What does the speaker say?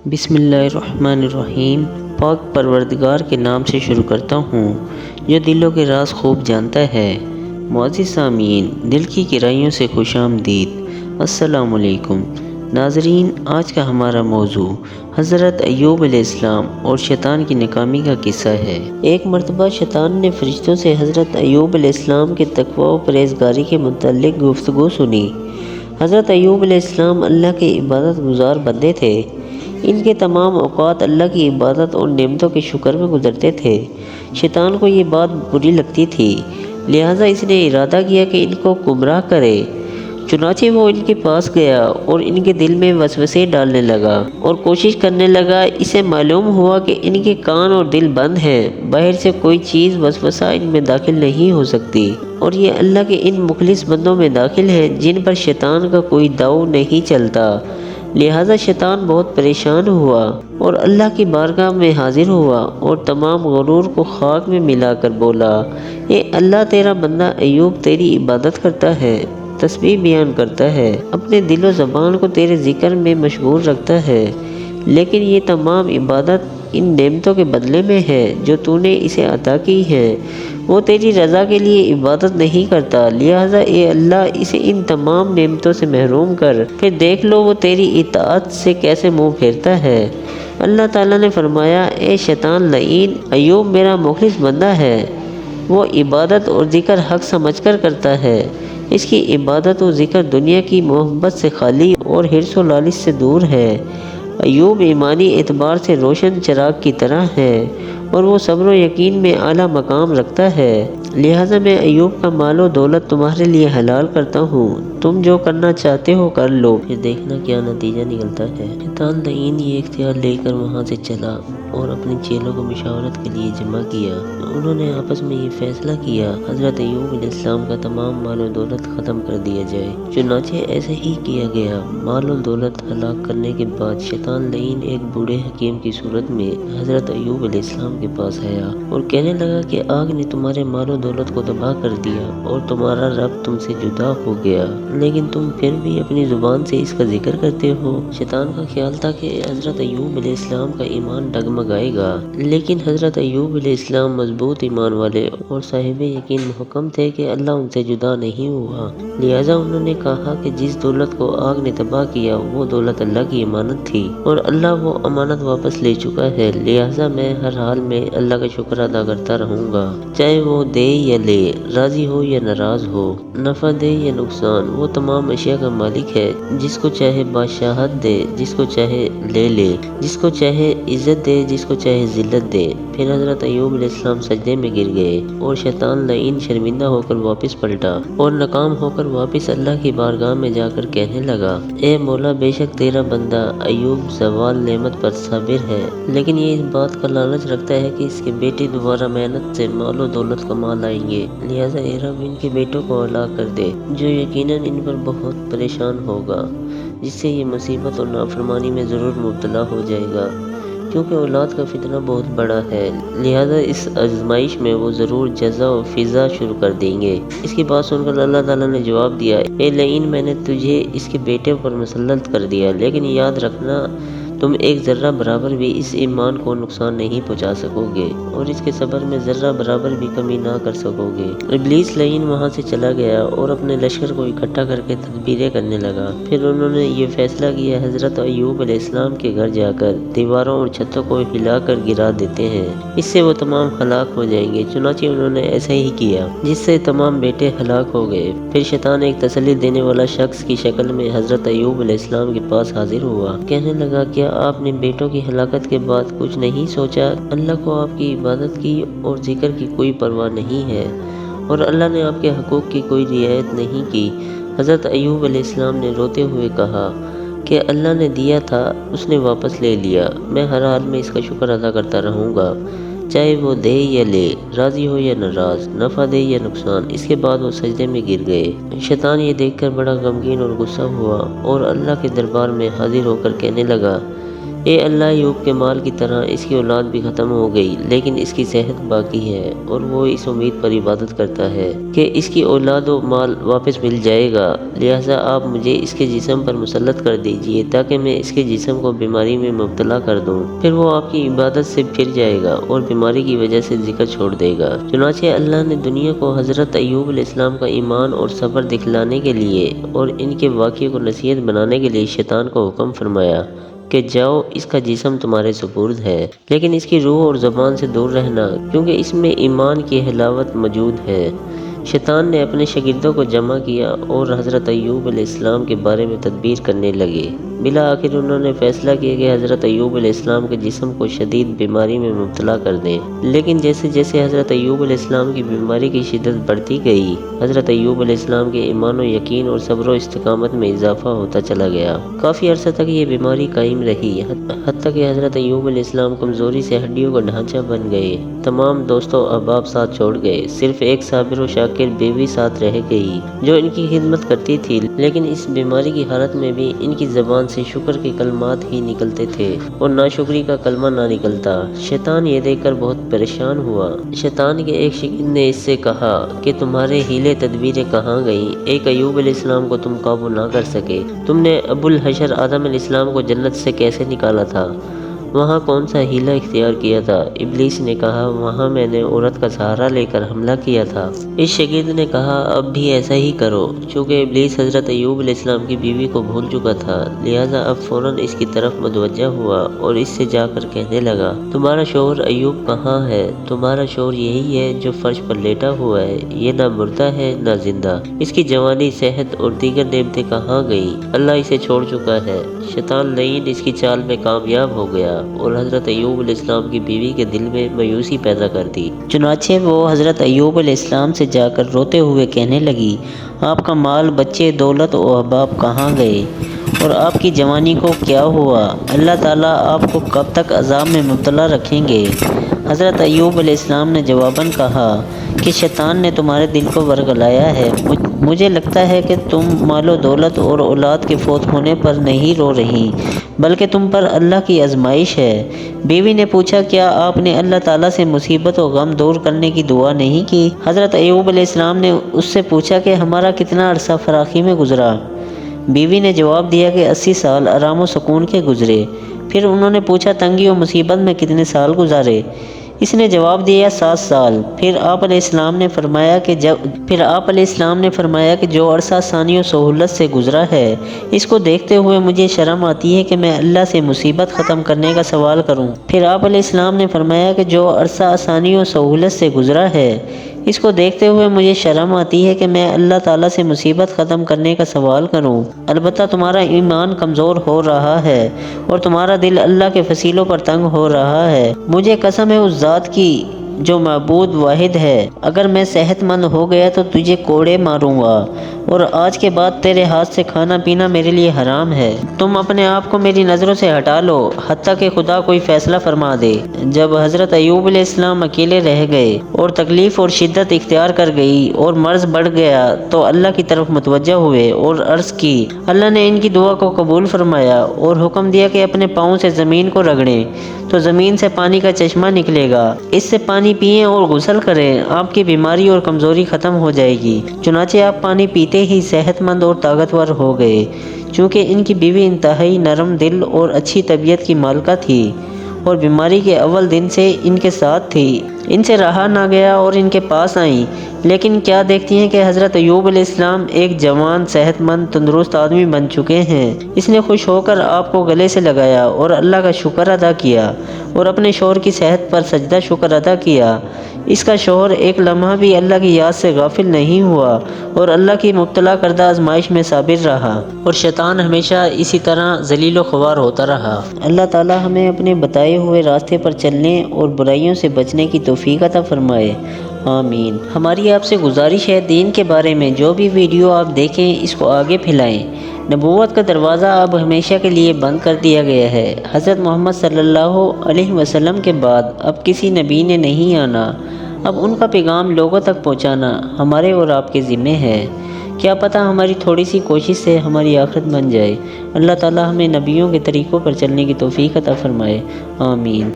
بسم اللہ الرحمن الرحیم۔ پاک پروردگار کے نام سے شروع کرتا ہوں جو دلوں کے راز خوب جانتا ہے۔ معزز سامعین، دل کی گہرائیوں سے خوش آمدید۔ السلام علیکم ناظرین، آج کا ہمارا موضوع حضرت ایوب علیہ السلام اور شیطان کی ناکامی کا قصہ ہے۔ ایک مرتبہ شیطان نے فرشتوں سے حضرت ایوب علیہ السلام کے تقوی و پرہیزگاری کے متعلق گفتگو سنی۔ حضرت ایوب علیہ السلام اللہ کے عبادت گزار بندے تھے۔ ان کے تمام اوقات اللہ کی عبادت اور نعمتوں کے شکر میں گزرتے تھے۔ شیطان کو یہ بات بری لگتی تھی، لہٰذا اس نے ارادہ کیا کہ ان کو گمراہ کرے۔ چنانچہ وہ ان کے پاس گیا اور ان کے دل میں وسوسے ڈالنے لگا اور کوشش کرنے لگا۔ اسے معلوم ہوا کہ ان کے کان اور دل بند ہیں، باہر سے کوئی چیز وسوسہ ان میں داخل نہیں ہو سکتی، اور یہ اللہ کے ان مخلص بندوں میں داخل ہے جن پر شیطان کا کوئی داؤ نہیں چلتا۔ لہٰذا شیطان بہت پریشان ہوا اور اللہ کی بارگاہ میں حاضر ہوا اور تمام غرور کو خاک میں ملا کر بولا، اے اللہ، تیرا بندہ ایوب تیری عبادت کرتا ہے، تسبیح بیان کرتا ہے، اپنے دل و زبان کو تیرے ذکر میں مشغول رکھتا ہے، لیکن یہ تمام عبادت ان نعمتوں کے بدلے میں ہے جو تو نے اسے عطا کی ہے۔ وہ تیری رضا کے لیے عبادت نہیں کرتا، لہٰذا اے اللہ اسے ان تمام نعمتوں سے محروم کر، پھر دیکھ لو وہ تیری اطاعت سے کیسے منہ پھیرتا ہے۔ اللہ تعالیٰ نے فرمایا، اے شیطان لعین، ایوب میرا مخلص بندہ ہے، وہ عبادت اور ذکر حق سمجھ کر کرتا ہے۔ اس کی عبادت و ذکر دنیا کی محبت سے خالی اور حرص و لالچ سے دور ہے۔ ایوب ایمانی اعتبار سے روشن چراغ کی طرح ہے اور وہ صبر و یقین میں اعلیٰ مقام رکھتا ہے، لہٰذا میں ایوب کا مال و دولت تمہارے لیے حلال کرتا ہوں، تم جو کرنا چاہتے ہو کر لو، پھر دیکھنا کیا نتیجہ نکلتا ہے۔ شیطان لعین یہ اختیار لے کر وہاں سے چلا اور اپنے چیلوں کو مشاورت کے لیے جمع کیا۔ انہوں نے آپس میں یہ فیصلہ کیا، حضرت ایوب علیہ السلام کا تمام مال و دولت ختم کر دیا جائے۔ چنانچہ ایسے ہی کیا گیا۔ مال و دولت ہلاک کرنے کے بعد شیطان لعین ایک بوڑھے حکیم کی صورت میں حضرت ایوب علیہ السلام کے پاس آیا اور کہنے لگا کہ آگ نے تمہارے مال و دولت کو تباہ کر دیا اور تمہارا رب تم سے جدا ہو گیا، لیکن تم پھر بھی اپنی زبان سے اس کا ذکر کرتے ہو۔ شیطان کا خیال تھا کہ حضرت ایوب علیہ السلام کا ایمان ڈگمگائے گا، لیکن حضرت ایوب علیہ السلام مضبوط ایمان والے اور صاحب یقین محکم تھے کہ اللہ ان سے جدا نہیں ہوا، لہٰذا انہوں نے کہا کہ جس دولت کو آگ نے تباہ کیا وہ دولت اللہ کی امانت تھی اور اللہ وہ امانت واپس لے چکا ہے، لہٰذا میں ہر حال میں اللہ کا شکر ادا کرتا رہوں گا، چاہے وہ دے یا لے، راضی ہو یا ناراض ہو، نفع دے یا نقصان۔ وہ تمام اشیاء کا مالک ہے، جس کو چاہے بادشاہت دے، جس کو چاہے لے لے، جس کو چاہے عزت دے، جس کو چاہے ذلت دے۔ پھر حضرت ایوب علیہ السلام سجدے میں گر گئے اور شیطان لعین شرمندہ ہو کر واپس پلٹا اور ناکام ہو کر واپس اللہ کی بارگاہ میں جا کر کہنے لگا، اے مولا، بے شک تیرا بندہ ایوب زوال نعمت پر صابر ہے، لیکن یہ اس بات کا لالچ رکھتا ہے کہ اس کے بیٹے دوبارہ محنت سے مال و دولت کما لائیں گے، لہٰذا اے رب ان کے بیٹوں کو ہلاک کر دے، جو یقیناً ان پر بہت پریشان ہوگا، جس سے یہ مصیبت اور نافرمانی میں ضرور مبتلا ہو جائے گا، کیونکہ اولاد کا فتنہ بہت بڑا ہے، لہٰذا اس آزمائش میں وہ ضرور جزا و فضا شروع کر دیں گے۔ اس کی بات سن کر اللہ تعالیٰ نے جواب دیا، اے لعین، میں نے تجھے اس کے بیٹے پر مسلط کر دیا، لیکن یاد رکھنا تم ایک ذرہ برابر بھی اس ایمان کو نقصان نہیں پہنچا سکو گے اور اس کے صبر میں ذرہ برابر بھی کمی نہ کر سکو گے۔ ابلیس لعین وہاں سے چلا گیا اور اپنے لشکر کو اکٹھا کر کے تدبیریں کرنے لگا۔ پھر انہوں نے یہ فیصلہ کیا، حضرت ایوب علیہ السلام کے گھر جا کر دیواروں اور چھتوں کو ہلا کر گرا دیتے ہیں، اس سے وہ تمام ہلاک ہو جائیں گے۔ چنانچہ انہوں نے ایسا ہی کیا، جس سے تمام بیٹے ہلاک ہو گئے۔ پھر شیطان ایک تسلی دینے والا شخص کی شکل میں حضرت ایوب علیہ السلام کے پاس حاضر ہوا، کہنے لگا، کیا آپ نے بیٹوں کی ہلاکت کے بعد کچھ نہیں سوچا؟ اللہ کو آپ کی عبادت کی اور ذکر کی کوئی پرواہ نہیں ہے اور اللہ نے آپ کے حقوق کی کوئی رعایت نہیں کی۔ حضرت ایوب علیہ السلام نے روتے ہوئے کہا کہ اللہ نے دیا تھا، اس نے واپس لے لیا، میں ہر حال میں اس کا شکر ادا کرتا رہوں گا، چاہے وہ دے یا لے، راضی ہو یا ناراض، نفع دے یا نقصان۔ اس کے بعد وہ سجدے میں گر گئے۔ شیطان یہ دیکھ کر بڑا غمگین اور غصہ ہوا اور اللہ کے دربار میں حاضر ہو کر کہنے لگا، اے اللہ، ایوب کے مال کی طرح اس کی اولاد بھی ختم ہو گئی، لیکن اس کی صحت باقی ہے اور وہ اس امید پر عبادت کرتا ہے کہ اس کی اولاد و مال واپس مل جائے گا۔ لہٰذا آپ مجھے اس کے جسم پر مسلط کر دیجئے تاکہ میں اس کے جسم کو بیماری میں مبتلا کر دوں، پھر وہ آپ کی عبادت سے پھر جائے گا اور بیماری کی وجہ سے ذکر چھوڑ دے گا۔ چنانچہ اللہ نے دنیا کو حضرت ایوب علیہ السلام کا ایمان اور صبر دکھلانے کے لیے اور ان کے واقعے کو نصیحت بنانے کے لیے شیطان کو حکم فرمایا کہ جاؤ، اس کا جسم تمہارے سپرد ہے، لیکن اس کی روح اور زبان سے دور رہنا، کیونکہ اس میں ایمان کی حلاوت موجود ہے۔ شیطان نے اپنے شاگردوں کو جمع کیا اور حضرت ایوب علیہ السلام کے بارے میں تدبیر کرنے لگے۔ بالآخر انہوں نے فیصلہ کیا کہ حضرت ایوب علیہ السلام کے جسم کو شدید بیماری میں مبتلا کر دیں، لیکن جیسے جیسے حضرت ایوب علیہ السلام کی بیماری کی شدت بڑھتی گئی، حضرت ایوب علیہ السلام کے ایمان و یقین اور صبر و استقامت میں اضافہ ہوتا چلا گیا۔ کافی عرصہ تک یہ بیماری قائم رہی، حتیٰ کہ حضرت ایوب علیہ السلام کمزوری سے ہڈیوں کا ڈھانچہ بن گئے۔ تمام دوست و احباب ساتھ چھوڑ گئے، صرف ایک صابر و شاکر بیوی ساتھ رہ گئی جو ان کی خدمت کرتی تھی، لیکن اس بیماری کی حالت میں بھی ان کی زبان سے شکر کے کلمات ہی نکلتے تھے اور ناشکری کا کلمہ نہ نکلتا۔ شیطان یہ دیکھ کر بہت پریشان ہوا۔ شیطان کے ایک شاگرد نے اس سے کہا کہ تمہارے ہیلے تدبیریں کہاں گئیں؟ ایک ایوب علیہ السلام کو تم قابو نہ کر سکے، تم نے ابو الحشر آدم علیہ السلام کو جنت سے کیسے نکالا تھا؟ وہاں کون سا ہیلہ اختیار کیا تھا؟ ابلیس نے کہا، وہاں میں نے عورت کا سہارا لے کر حملہ کیا تھا۔ اس شاگرد نے کہا، اب بھی ایسا ہی کرو۔ چونکہ ابلیس حضرت ایوب علیہ السلام کی بیوی کو بھول چکا تھا، لہٰذا اب فوراً اس کی طرف متوجہ ہوا اور اس سے جا کر کہنے لگا، تمہارا شوہر ایوب کہاں ہے؟ تمہارا شوہر یہی ہے جو فرش پر لیٹا ہوا ہے، یہ نہ مردہ ہے نہ زندہ۔ اس کی جوانی، صحت اور دیگر نعمتیں کہاں گئیں؟ اللہ اسے چھوڑ چکا ہے۔ شیطان لعین اس کی چال میں کامیاب ہو گیا اور حضرت ایوب علیہ السلام کی بیوی کے دل میں مایوسی پیدا کر دی۔ چنانچہ وہ حضرت ایوب علیہ السلام سے جا کر روتے ہوئے کہنے لگی، آپ کا مال، بچے، دولت و احباب کہاں گئے اور آپ کی جوانی کو کیا ہوا؟ اللہ تعالیٰ آپ کو کب تک عذاب میں مبتلا رکھیں گے؟ حضرت ایوب علیہ السلام نے جواباً کہا کہ شیطان نے تمہارے دل کو ورگلایا ہے۔ مجھے لگتا ہے کہ تم مال و دولت اور اولاد کے فوت ہونے پر نہیں رو رہی، بلکہ تم پر اللہ کی آزمائش ہے۔ بیوی نے پوچھا، کیا آپ نے اللہ تعالیٰ سے مصیبت و غم دور کرنے کی دعا نہیں کی؟ حضرت ایوب علیہ السلام نے اس سے پوچھا کہ ہمارا کتنا عرصہ فراخی میں گزرا؟ بیوی نے جواب دیا کہ 80 سال آرام و سکون کے گزرے۔ پھر انہوں نے پوچھا، تنگی و مصیبت میں کتنے سال گزارے؟ اس نے جواب دیا، 7 سال۔ پھر آپ علیہ السلام نے فرمایا کہ جو عرصہ آسانی و سہولت سے گزرا ہے، اس کو دیکھتے ہوئے مجھے شرم آتی ہے کہ میں اللہ سے مصیبت ختم کرنے کا سوال کروں۔ پھر آپ علیہ السلام نے فرمایا کہ جو عرصہ آسانی و سہولت سے گزرا ہے، اس کو دیکھتے ہوئے مجھے شرم آتی ہے کہ میں اللہ تعالیٰ سے مصیبت ختم کرنے کا سوال کروں۔ البتہ تمہارا ایمان کمزور ہو رہا ہے اور تمہارا دل اللہ کے فضیلوں پر تنگ ہو رہا ہے۔ مجھے قسم ہے اس ذات کی جو معبود واحد ہے، اگر میں صحت مند ہو گیا تو تجھے کوڑے ماروں گا اور آج کے بعد تیرے ہاتھ سے کھانا پینا میرے لیے حرام ہے۔ تم اپنے آپ کو میری نظروں سے ہٹا لو حتیٰ کہ خدا کوئی فیصلہ فرما دے۔ جب حضرت ایوب علیہ السلام اکیلے رہ گئے اور تکلیف اور شدت اختیار کر گئی اور مرض بڑھ گیا تو اللہ کی طرف متوجہ ہوئے اور عرض کی۔ اللہ نے ان کی دعا کو قبول فرمایا اور حکم دیا کہ اپنے پاؤں سے زمین کو رگڑیں تو زمین سے پانی کا چشمہ نکلے گا، اس سے پانی پئیں اور غسل کریں، آپ کی بیماری اور کمزوری ختم ہو جائے گی۔ چنانچہ آپ پانی پیتے ہی صحت مند اور طاقتور ہو گئے۔ چونکہ ان کی بیوی انتہائی نرم دل اور اچھی طبیعت کی مالکہ تھی اور بیماری کے اول دن سے ان کے ساتھ تھی، ان سے رہا نہ گیا اور ان کے پاس آئیں، لیکن کیا دیکھتی ہیں کہ حضرت ایوب علیہ السلام ایک جوان، صحت مند، تندرست آدمی بن چکے ہیں۔ اس نے خوش ہو کر آپ کو گلے سے لگایا اور اللہ کا شکر ادا کیا اور اپنے شوہر کی صحت پر سجدہ شکر ادا کیا۔ اس کا شوہر ایک لمحہ بھی اللہ کی یاد سے غافل نہیں ہوا اور اللہ کی مبتلا کردہ آزمائش میں صابر رہا، اور شیطان ہمیشہ اسی طرح ذلیل و خوار ہوتا رہا۔ اللہ تعالی ہمیں اپنے بتائے ہوئے راستے پر چلنے اور برائیوں سے بچنے کی توفیق عطا فرمائے، آمین۔ ہماری آپ سے گزارش ہے، دین کے بارے میں جو بھی ویڈیو آپ دیکھیں اس کو آگے پھیلائیں۔ نبوت کا دروازہ اب ہمیشہ کے لیے بند کر دیا گیا ہے۔ حضرت محمد صلی اللہ علیہ وسلم کے بعد اب کسی نبی نے نہیں آنا۔ اب ان کا پیغام لوگوں تک پہنچانا ہمارے اور آپ کے ذمہ ہے۔ کیا پتہ ہماری تھوڑی سی کوشش سے ہماری آخرت بن جائے۔ اللہ تعالیٰ ہمیں نبیوں کے طریقوں پر چلنے کی توفیق عطا فرمائے، آمین۔